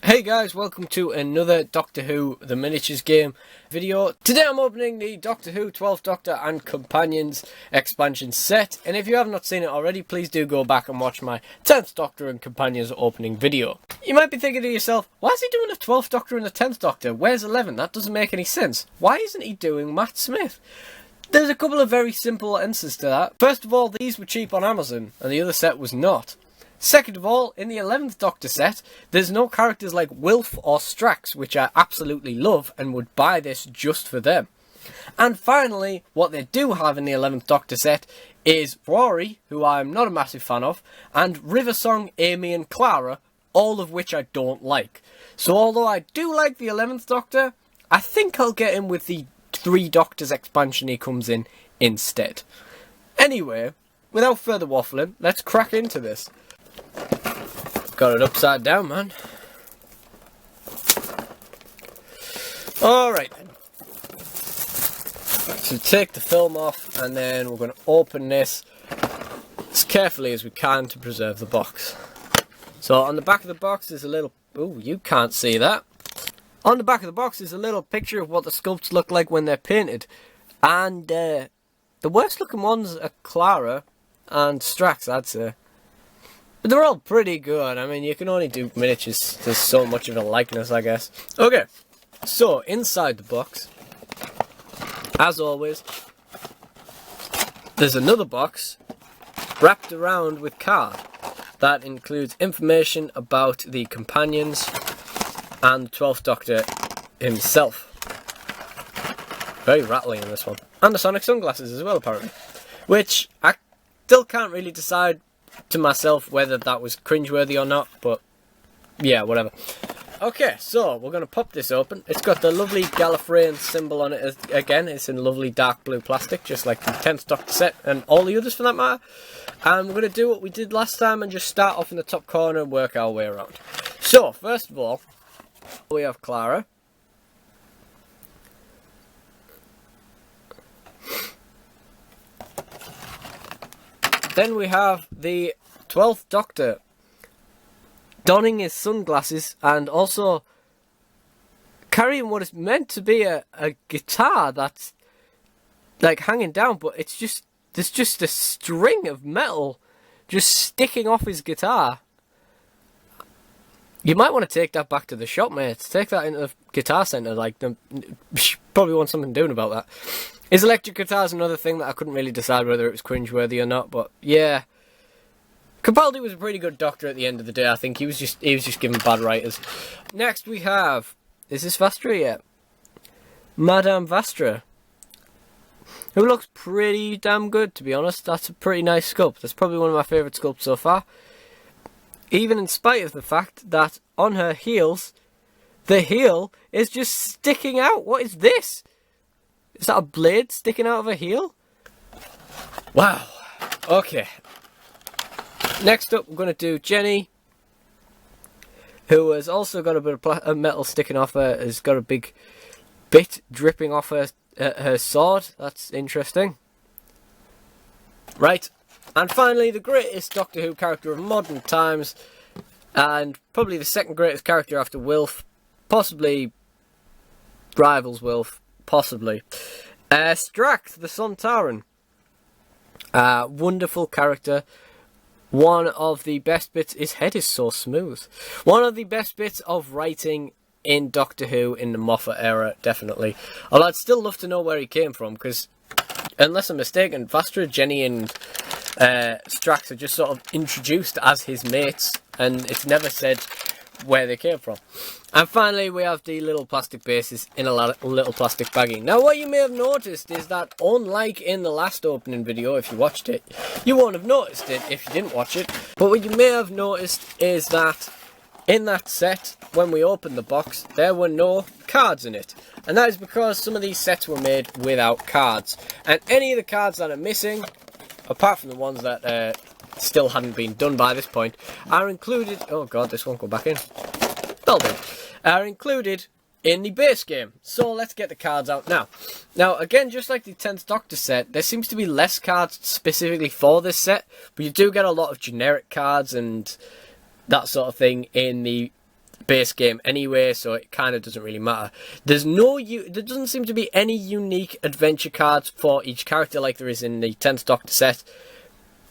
Hey guys, welcome to another Doctor Who The Miniatures game video. Today I'm opening the Doctor Who 12th Doctor and Companions expansion set, and if you have not seen it already, please do go back and watch my 10th Doctor and Companions opening video. You might be thinking to yourself, why is he doing a 12th Doctor and a 10th Doctor? Where's 11? That doesn't make any sense. Why isn't he doing Matt Smith? There's a couple of very simple answers to that. First of all, these were cheap on Amazon, and the other set was not. Second of all, in the 11th Doctor set, there's no characters like Wilf or Strax, which I absolutely love and would buy this just for them. And finally, what they do have in the 11th Doctor set is Rory, who I'm not a massive fan of, and Riversong, Amy and Clara, all of which I don't like. So although I do like the 11th Doctor, I think I'll get him with the 3 Doctors expansion he comes in instead. Anyway, without further waffling, let's crack into this. Got it upside down, man. Alright. So take the film off, and then we're going to open this as carefully as we can to preserve the box. So on the back of the box is a little... Ooh, you can't see that. On the back of the box is a little picture of what the sculpts look like when they're painted. And the worst looking ones are Clara and Strax, I'd say. But they're all pretty good. I mean, you can only do miniatures. There's so much of a likeness, I guess. Okay, so inside the box, as always, there's another box wrapped around with card that includes information about the companions and the 12th Doctor himself. Very rattling in this one. And the sonic sunglasses as well, apparently. Which I still can't really decide to myself whether that was cringeworthy or not, but yeah, whatever. Okay, so we're going to pop this open. It's got the lovely Gallifreyan symbol on it again. It's in lovely dark blue plastic, just like the 10th Doctor set and all the others for that matter. And we're going to do what we did last time and just start off in the top corner and work our way around. So, first of all, we have Clara. Then we have the 12th Doctor donning his sunglasses and also carrying what is meant to be a guitar that's like hanging down, but it's just, there's just a string of metal just sticking off his guitar. You might want to take that back to the shop, mates. Take that into the guitar centre, like, probably want something doing about that. His electric guitar is another thing that I couldn't really decide whether it was cringeworthy or not, but yeah. Capaldi was a pretty good Doctor at the end of the day, I think. He was just given bad writers. Next we have, is this Vastra yet? Madame Vastra. Who looks pretty damn good, to be honest. That's a pretty nice sculpt. That's probably one of my favourite sculpts so far. Even in spite of the fact that on her heels, the heel is just sticking out. What is this? Is that a blade sticking out of a heel? Wow. Okay. Next up, we're going to do Jenny, who has also got a bit of metal sticking off her. Has got a big bit dripping off her sword. That's interesting. Right. And finally, the greatest Doctor Who character of modern times, and probably the second greatest character after Wilf, possibly rivals Wilf. Possibly. Strax, the Sontaran. Wonderful character. One of the best bits, his head is so smooth. One of the best bits of writing in Doctor Who in the Moffat era, definitely. Although I'd still love to know where he came from, because, unless I'm mistaken, Vastra, Jenny and Strax are just sort of introduced as his mates, and it's never said where they came from. And finally, we have the little plastic bases in a little plastic bagging. Now, what you may have noticed is that, unlike in the last opening video, if you watched it, you won't have noticed it if you didn't watch it. But what you may have noticed is that in that set, when we opened the box, there were no cards in it. And that is because some of these sets were made without cards. And any of the cards that are missing, apart from the ones that still hadn't been done by this point, are included... Oh god, this won't go back in. Well done. Are included in the base game. So let's get the cards out now. Now, again, just like the 10th Doctor set, there seems to be less cards specifically for this set, but you do get a lot of generic cards and that sort of thing in the base game anyway, so it kind of doesn't really matter. There doesn't seem to be any unique adventure cards for each character like there is in the 10th Doctor set,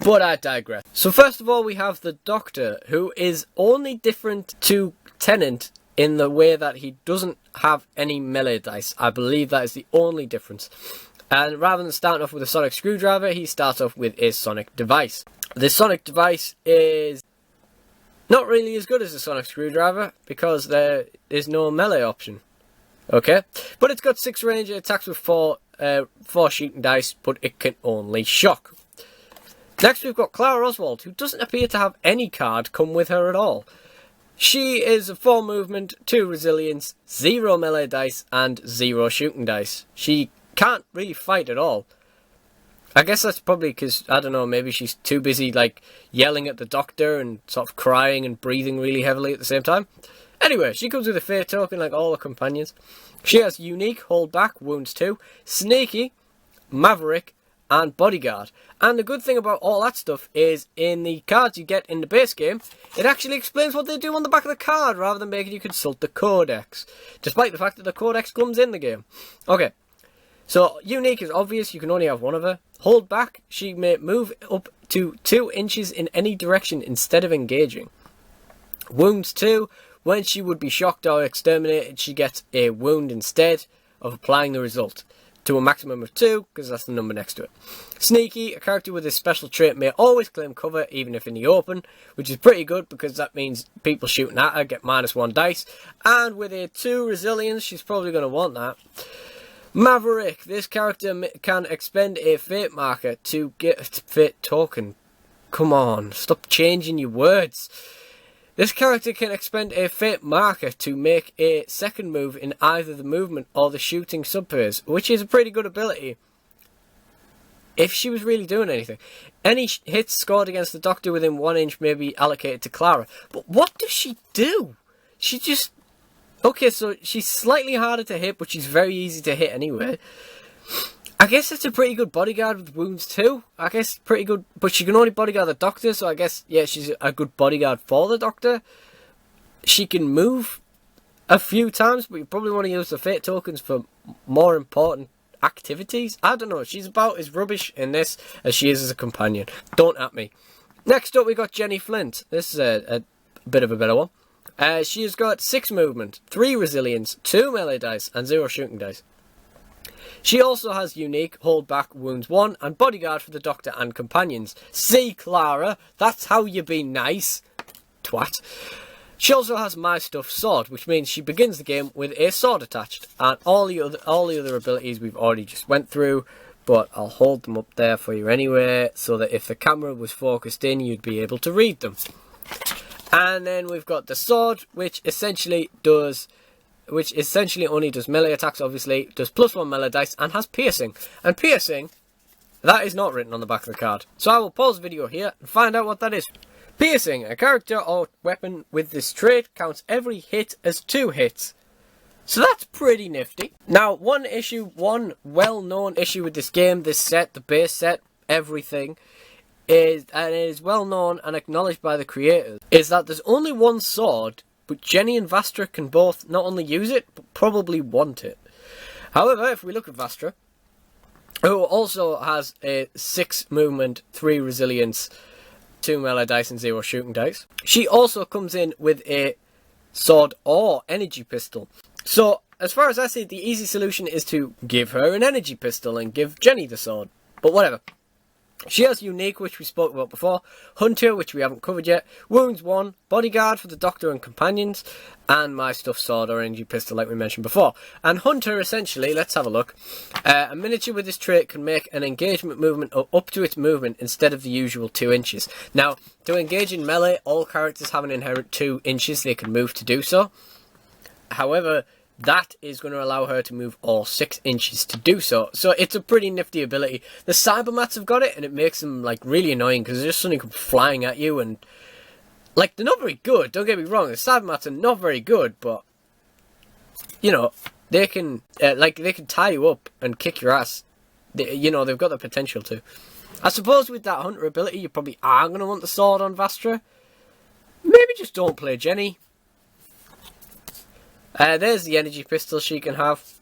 but I digress. So first of all, we have the Doctor, who is only different to Tennant in the way that he doesn't have any melee dice. I believe that is the only difference. And rather than starting off with a sonic screwdriver, he starts off with a sonic device. The sonic device is not really as good as a sonic screwdriver because there is no melee option. Okay? But it's got 6 range, it attacks with 4 shooting dice, but it can only shock. Next we've got Clara Oswald, who doesn't appear to have any card come with her at all. She is a 4 movement, 2 resilience, 0 melee dice, and 0 shooting dice. She can't really fight at all. I guess that's probably because, I don't know, maybe she's too busy, like, yelling at the Doctor and sort of crying and breathing really heavily at the same time. Anyway, she comes with a Fate token like all her companions. She has Unique, Hold Back, Wounds 2, Sneaky, Maverick, and Bodyguard. And the good thing about all that stuff is in the cards you get in the base game, it actually explains what they do on the back of the card rather than making you consult the Codex, despite the fact that the Codex comes in the game. Okay, so Unique is obvious, you can only have one of her. Hold Back, she may move up to 2 inches in any direction instead of engaging. Wounds 2, when she would be shocked or exterminated, she gets a wound instead of applying the result, to a maximum of 2, because that's the number next to it. Sneaky, a character with this special trait may always claim cover, even if in the open, which is pretty good, because that means people shooting at her get -1 dice, and with a 2 resilience, she's probably going to want that. Maverick, this character can expend a Fate marker to get a Fate token. Come on, stop changing your words. This character can expend a Fate marker to make a second move in either the movement or the shooting subphase, which is a pretty good ability if she was really doing anything. Any hits scored against the Doctor within 1 inch may be allocated to Clara. But what does she do? She just... Okay, so she's slightly harder to hit, but she's very easy to hit anyway. I guess it's a pretty good bodyguard with wounds too. I guess pretty good, but she can only bodyguard the Doctor, so I guess, yeah, she's a good bodyguard for the Doctor. She can move a few times, but you probably want to use the Fate tokens for more important activities. I don't know, she's about as rubbish in this as she is as a companion. Don't at me. Next up we got Jenny Flint. This is a bit of a better one. She has got 6 movement, 3 resilience, 2 melee dice, and 0 shooting dice. She also has Unique, Hold Back, Wounds 1, and Bodyguard for the Doctor and companions. See, Clara, that's how you be nice, twat. She also has My Stuff Sword, which means she begins the game with a sword attached, and all the other abilities we've already just went through, but I'll hold them up there for you anyway, so that if the camera was focused in, you'd be able to read them. And then we've got the sword, which essentially only does melee attacks, obviously, does +1 melee dice, and has piercing. And piercing, that is not written on the back of the card. So I will pause the video here and find out what that is. Piercing, a character or weapon with this trait counts every hit as 2 hits. So that's pretty nifty. Now, one well-known issue with this game, this set, the base set, everything, and it is well known and acknowledged by the creators, is that there's only one sword, but Jenny and Vastra can both not only use it, but probably want it. However, if we look at Vastra, who also has a 6 movement, 3 resilience, 2 melee dice and 0 shooting dice, she also comes in with a sword or energy pistol. So, as far as I see, the easy solution is to give her an energy pistol and give Jenny the sword. But whatever. She has Unique, which we spoke about before, Hunter, which we haven't covered yet, Wounds 1, Bodyguard for the Doctor and companions, and My Stuff Sword or Energy Pistol like we mentioned before. And Hunter, essentially, let's have a look. A miniature with this trait can make an engagement movement up to its movement instead of the usual 2 inches. Now, to engage in melee, all characters have an inherent 2 inches they can move to do so. However, that is going to allow her to move all 6 inches to do so. So it's a pretty nifty ability. The Cybermats have got it, and it makes them like really annoying because they just suddenly come flying at you, and like they're not very good. Don't get me wrong, the Cybermats are not very good, but you know they can they can tie you up and kick your ass. They've got the potential to. I suppose with that Hunter ability, you probably are going to want the sword on Vastra. Maybe just don't play Jenny. There's the energy pistol she can have.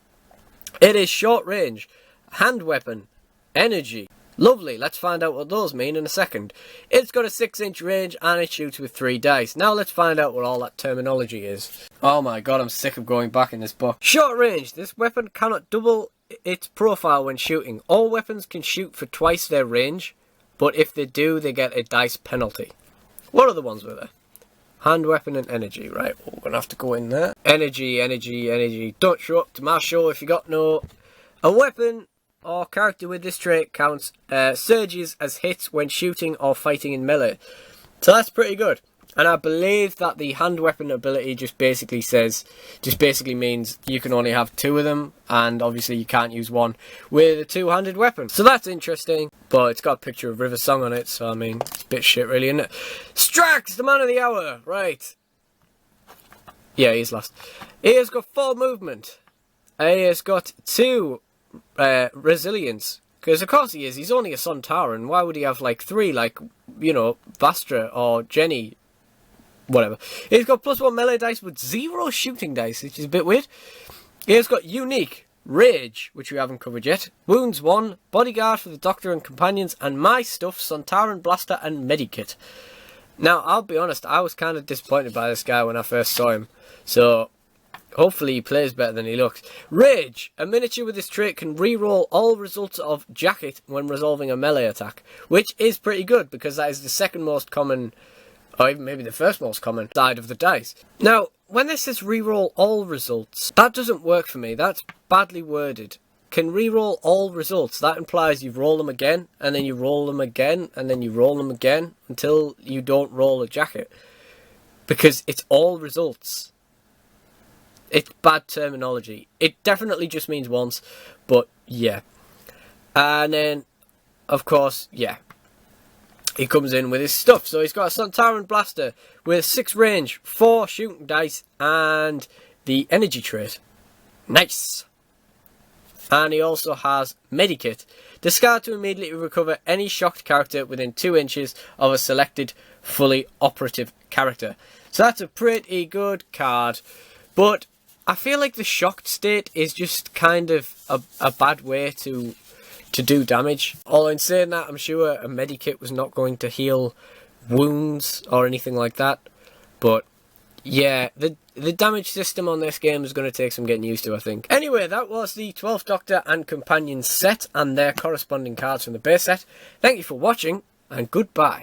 It is short range, hand weapon, energy. Lovely, let's find out what those mean in a second. It's got a 6-inch range and it shoots with 3 dice. Now let's find out what all that terminology is. Oh my god, I'm sick of going back in this book. Short range, this weapon cannot double its profile when shooting. All weapons can shoot for twice their range, but if they do, they get a dice penalty. What other ones were there? Hand weapon and energy, right, we're going to have to go in there. Energy, energy, energy. Don't show up to my show if you got no... A weapon or character with this trait counts surges as hits when shooting or fighting in melee. So that's pretty good. And I believe that the hand weapon ability just basically means you can only have 2 of them, and obviously you can't use one with a 2-handed weapon. So that's interesting, but it's got a picture of River Song on it, so I mean, it's a bit shit really, isn't it? Strax, the man of the hour, right. Yeah, he's last. He has got 4 movement. He has got 2 resilience. Because of course he is, he's only a Sontaran. Why would he have like 3, like, you know, Vastra or Jenny? Whatever. He's got +1 melee dice with 0 shooting dice, which is a bit weird. He's got unique, rage, which we haven't covered yet, wounds 1, bodyguard for the doctor and companions, and my stuff, Sontaran blaster and medikit. Now, I'll be honest, I was kind of disappointed by this guy when I first saw him, so hopefully he plays better than he looks. Rage, a miniature with this trait can re-roll all results of jacket when resolving a melee attack, which is pretty good because that is the second most common, or even maybe the first most common side of the dice. Now, when this says reroll all results, that doesn't work for me. That's badly worded. Can reroll all results. That implies you roll them again, and then you roll them again, and then you roll them again, until you don't roll a jacket. Because it's all results. It's bad terminology. It definitely just means once, but yeah. And then, of course, yeah. He comes in with his stuff. So he's got a Sontaran blaster with 6 range, 4 shooting dice, and the energy trait. Nice. And he also has medikit. Discard to immediately recover any shocked character within 2 inches of a selected fully operative character. So that's a pretty good card. But I feel like the shocked state is just kind of a bad way to do damage. Although in saying that, I'm sure a medikit was not going to heal wounds or anything like that. But yeah, the damage system on this game is going to take some getting used to, I think. Anyway, that was the 12th Doctor and Companion set and their corresponding cards from the base set. Thank you for watching, and goodbye.